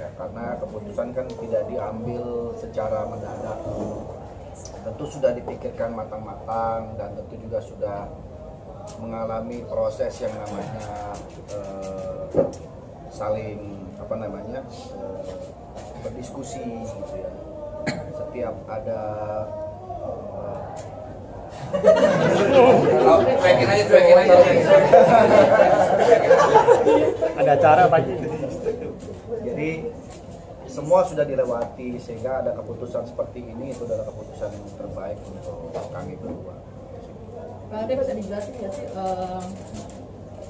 ya, karena keputusan kan tidak diambil secara mendadak. Tentu sudah dipikirkan matang-matang dan tentu juga sudah mengalami proses yang namanya saling berdiskusi gitu ya. Setiap ada cuekin aja. Ada acara pagi. Jadi semua sudah dilewati sehingga ada keputusan seperti ini, itu adalah keputusan yang terbaik untuk kami berdua. Bang Andre bisa dijelasin ya sih,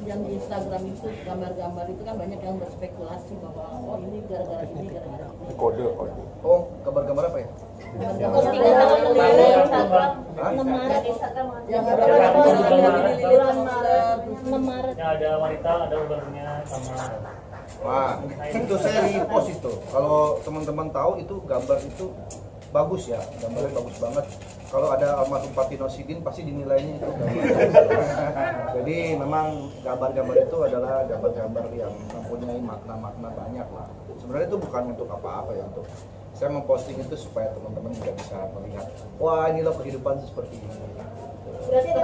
yang di Instagram itu gambar-gambar itu kan banyak yang berspekulasi bahwa oh ini gara-gara ini, gara-gara ini. Kode. Oh, gambar-gambar apa ya? Yang Maret. Ya ada wanita, ada ularnya sama. Wah, itu saya repost itu. Kalau teman-teman tahu itu gambar itu bagus ya, gambarnya bagus banget. Kalau ada almarhum Patino Sidin pasti dinilainya itu gambar. Jadi memang gambar-gambar itu adalah gambar-gambar yang mempunyai makna-makna banyak lah. Sebenarnya itu bukan untuk apa-apa ya, untuk saya memposting itu supaya teman-teman juga bisa melihat, wah ini loh kehidupan seperti ini. Berarti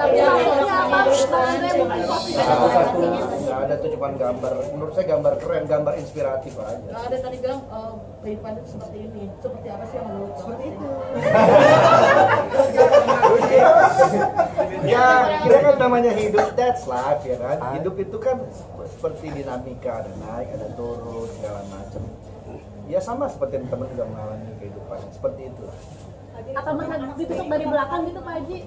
Nggak ada tuh cuma gambar, menurut saya gambar keren, gambar inspiratif aja. Nah, ada tadi bilang kehidupan itu seperti ini, seperti apa sih yang menurut seperti itu? Ya, kita kan namanya hidup, that's life ya kan. Hidup itu kan seperti dinamika, ada naik, ada turun, segala macam. Ya sama seperti teman juga mengalami kehidupan, seperti itu. apa ditusuk dari belakang gitu Pak Haji?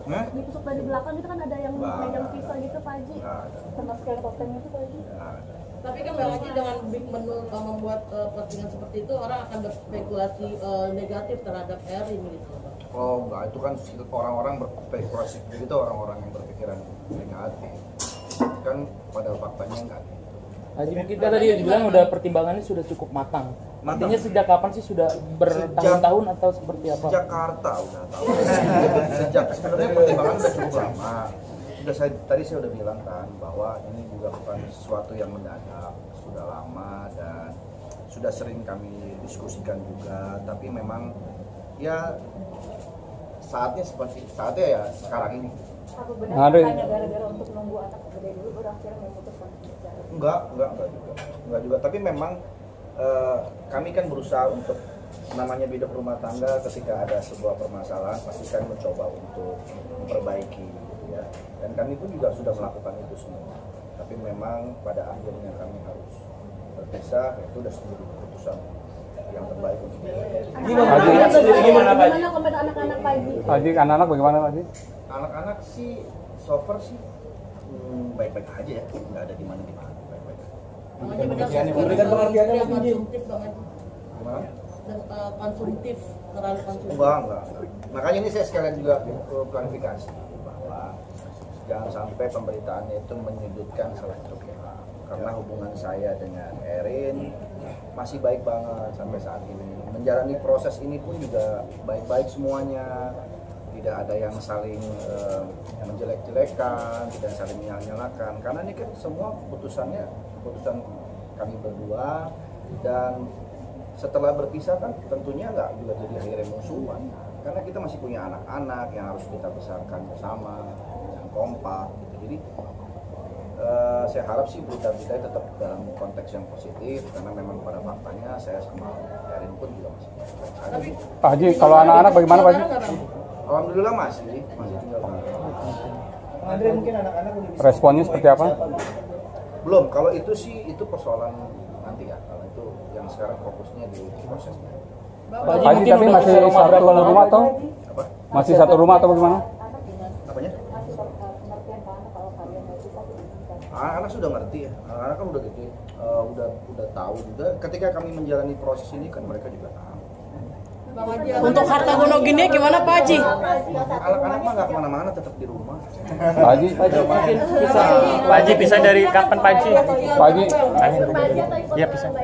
Hah? Ditusuk dari belakang gitu kan ada yang megang pisau gitu Pak Haji? Nggak ada. Sama sekali topeng itu Pak Haji? Nggak ada. Tapi kan Bang Haji dengan membuat postingan seperti itu orang akan berspekulasi negatif terhadap Erin gitu. Oh enggak, itu kan orang-orang berspekulasi begitu, orang-orang yang berpikiran negatif. Kan pada faktanya enggak gitu. Haji mungkin tadi dibilang udah pertimbangannya sudah cukup matang. Artinya sejak kapan sih sudah bertahun-tahun atau seperti apa? Sejak Jakarta udah tahu. Sejak sebenarnya pertimbangan sudah cukup lama. Tadi saya udah bilang kan bahwa ini juga bukan sesuatu yang mendadak, sudah lama dan sudah sering kami diskusikan juga. Tapi memang ya saatnya ya sekarang ini. Apa benar hanya gara-gara untuk nunggu anak gede dulu baru akhirnya memutuskan bicara? Enggak juga. Tapi memang kami kan berusaha untuk namanya hidup rumah tangga, ketika ada sebuah permasalahan pasti kami mencoba untuk memperbaiki gitu ya. Dan kami pun juga sudah melakukan itu semua. Tapi memang pada akhirnya kami harus berpisah, itu sudah sebuah keputusan yang terbaik untuk kita. Gimana komentar anak-anak Pak Haji? Haji, anak-anak bagaimana Haji? Anak-anak sih so far sih baik-baik aja ya, nggak ada di mana-mana, baik-baik aja. Memberikan pengertian yang konsumtif Bang Haji. Gimana? Dan konsumtif, terlalu konsumtif. Enggak. Makanya ini saya sekalian juga klarifikasi bahwa jangan sampai pemberitaannya itu menyudutkan salah satu pihak. Karena hubungan saya dengan Erin masih baik banget sampai saat ini. Menjalani proses ini pun juga baik-baik semuanya. Tidak ada yang saling menjelek-jelekan, tidak saling menyalahkan. Karena ini kan semua keputusan kami berdua, dan setelah berpisah kan tentunya nggak juga jadi akhirnya musuhan. Karena kita masih punya anak-anak yang harus kita besarkan bersama, yang kompak gitu. Jadi saya harap sih berita-berita tetap dalam konteks yang positif, karena memang pada faktanya saya sama Erin pun juga masih baik. Pak Haji, kalau anak-anak bagaimana Pak Haji? Alhamdulillah masih tinggal. Andre, mungkin anak-anak udah bisa Responnya seperti apa? Belum, kalau itu sih itu persoalan nanti ya. Kalau itu yang sekarang fokusnya di prosesnya. Pak Haji, tapi masih satu rumah atau? Apa? Masih satu rumah atau bagaimana? Apanya? Pengertian Pak anak kalau kalian nggak bisa Anak-anak sudah ngerti ya. Anak-anak kan udah gede, udah tahu juga. Ketika kami menjalani proses ini kan mereka juga tahu. Untuk harta gono gini gimana Pak Haji? Anak-anak mah nggak kemana-mana, tetap di rumah. Pak Haji, Mungkin bisa Pak Haji bisa dari kapan Pak Haji? Pak Haji. Iya bisa.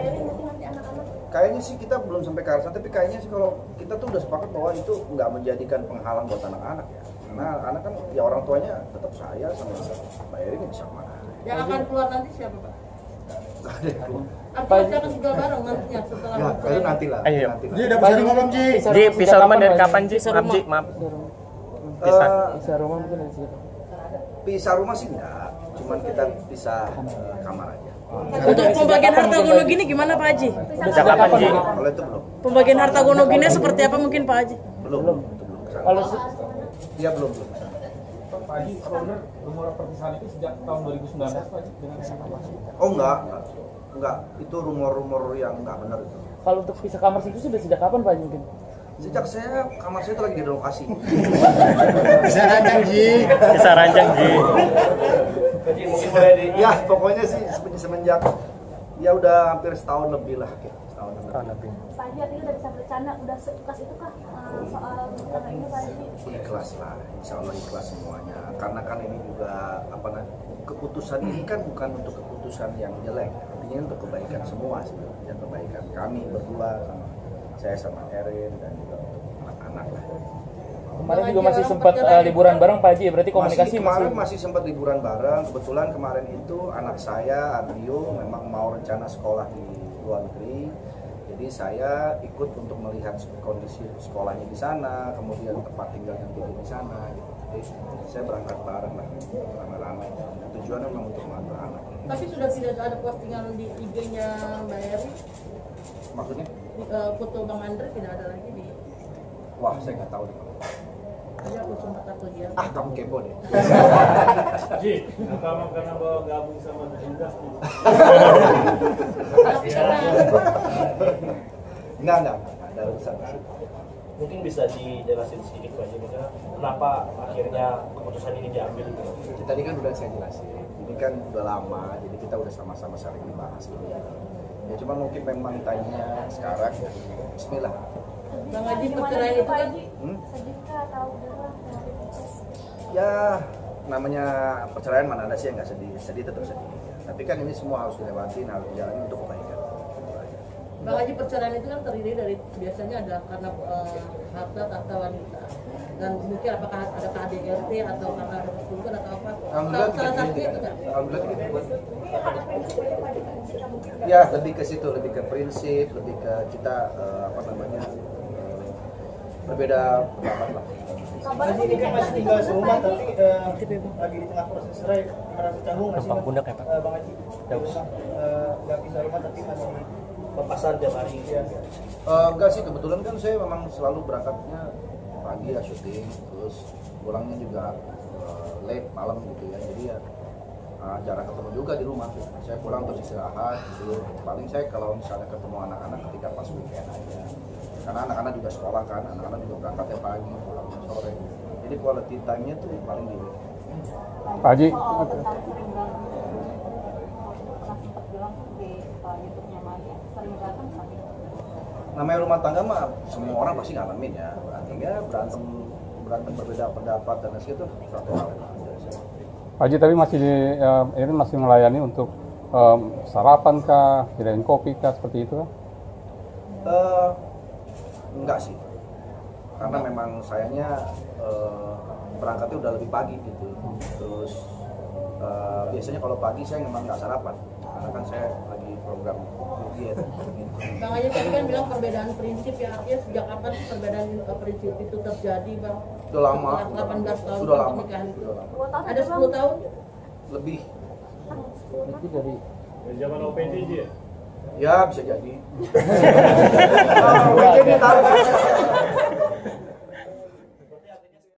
Kayaknya sih kita belum sampai ke arah sana, tapi kayaknya sih kalau kita tuh udah sepakat bahwa itu nggak menjadikan penghalang buat anak-anak ya. Karena anak kan ya orang tuanya tetap saya sama Mbak Erin bisa mana. Yang akan keluar nanti siapa Pak? Nggak ada yang keluar. Artinya akan tinggal bareng nantinya. Ya, itu nantilah. Ayo. Nantilah. Ji, udah bisa ngomong Ji. Ji, pisah rumah dari kapan Ji? Maaf Ji, maaf. Pisah. Bisa rumah mungkin dari situ. Pisah rumah sih enggak, cuman kita pisah kamar aja. Untuk pembagian harta gono gini gimana Pak Haji? Sejak kapan Ji? Kalau itu belum. Pembagian harta gono gini seperti apa mungkin Pak Haji? Belum. Itu belum. Kalau Iya belum. Pak Haji, kalau benar rumor perpisahan itu sejak tahun 2019 Pak Haji dengan Oh enggak. Enggak, itu rumor-rumor yang enggak benar itu. kalau untuk pisah kamar itu sudah sejak kapan Pak Haji mungkin? Sejak kamar saya itu lagi direnovasi. Bisa rancang Ji. Bisa rancang Ji. Ya, pokoknya sih semenjak ya udah hampir setahun lebih lah. Setahun lebih. Pak Haji artinya udah bisa bercanda, udah seikhlas itu kah soal rencana ini Pak Haji? Ikhlas lah, insya Allah ikhlas semuanya. Karena kan ini juga keputusan ini kan bukan untuk keputusan yang jelek, artinya untuk kebaikan semua sebenarnya, kebaikan kami berdua sama saya sama Erin dan juga untuk anak-anak lah. Kemarin juga masih sempat liburan bareng Pak Haji, berarti komunikasi kemarin masih sempat liburan bareng. Kebetulan kemarin itu anak saya Ardio memang mau rencana sekolah di luar negeri. Jadi saya ikut untuk melihat kondisi sekolahnya di sana, kemudian tempat tinggalnya di sana gitu. Jadi saya berangkat bareng lah, rame-rame. Tujuannya memang untuk mengantar anak. Tapi sudah tidak ada postingan di IG-nya Mbak Eri, Maksudnya? foto Bang Andre tidak ada lagi di. Wah, saya nggak tahu deh. Tadi aku sempat aku lihat. Ah, kamu kepo deh. Ji, kamu karena bawa gabung sama Dindas nih. Enggak, ada urusan. Mungkin bisa dijelasin sedikit Pak Haji, kenapa akhirnya keputusan ini diambil gitu? Tadi kan udah saya jelasin, ini kan udah lama, jadi kita udah sama-sama saling dibahas. Ya cuma mungkin memang tanya sekarang, Bismillah. Bang Haji perceraian itu kan Sedih kah atau udahlah? Ya namanya perceraian mana ada sih yang nggak sedih, sedih tetap sedih. Tapi kan ini semua harus dilewati, harus dijalani untuk kebaikan. Bang Haji perceraian itu kan terdiri dari biasanya ada karena harta tahta wanita dan mungkin apakah ada KDRT atau karena ada perselingkuhan atau apa? Salah satunya itu nggak? Alhamdulillah gitu. Ya lebih ke situ, lebih ke prinsip, lebih ke kita berbeda pendapat lah. Haji ini kan masih tinggal serumah tapi lagi di tengah proses cerai, merasa canggung nggak sih? Gampang pundak ya Pak? Bang Haji. Nggak bisa rumah tapi masih Papasan tiap hari. Enggak sih, kebetulan kan saya memang selalu berangkatnya pagi ya syuting, terus pulangnya juga late malam gitu ya, jadi ya jarang ketemu juga di rumah. Saya pulang terus istirahat gitu. Paling saya kalau misalnya ketemu anak-anak ketika pas weekend aja, karena anak-anak juga sekolah kan, anak-anak juga berangkatnya pagi pulangnya sore, jadi quality time-nya tuh paling di weekend. Pak Haji, Tentang sering ganggu, pernah sempat bilang di YouTube-nya Maya, sering datang sakit. Namanya rumah tangga mah semua orang pasti ngalamin ya, artinya berantem berbeda pendapat dan itu suatu hal yang biasa. Pak Haji tapi masih ini masih melayani untuk sarapan kah, sediain kopi kah seperti itu? Enggak sih, karena memang sayangnya berangkatnya udah lebih pagi gitu. Terus biasanya kalau pagi saya memang nggak sarapan, karena kan saya lagi program diet. Bang Haji tadi kan bilang perbedaan prinsip ya, artinya sejak kapan sih perbedaan prinsip itu terjadi Bang? Udah lama. Setelah 18 tahun Udah lama. pernikahan itu. Udah lama. Ada 10 tahun? Lebih. Itu dari Zaman OPD Ji ya? Ya bisa jadi. Jadi taruh.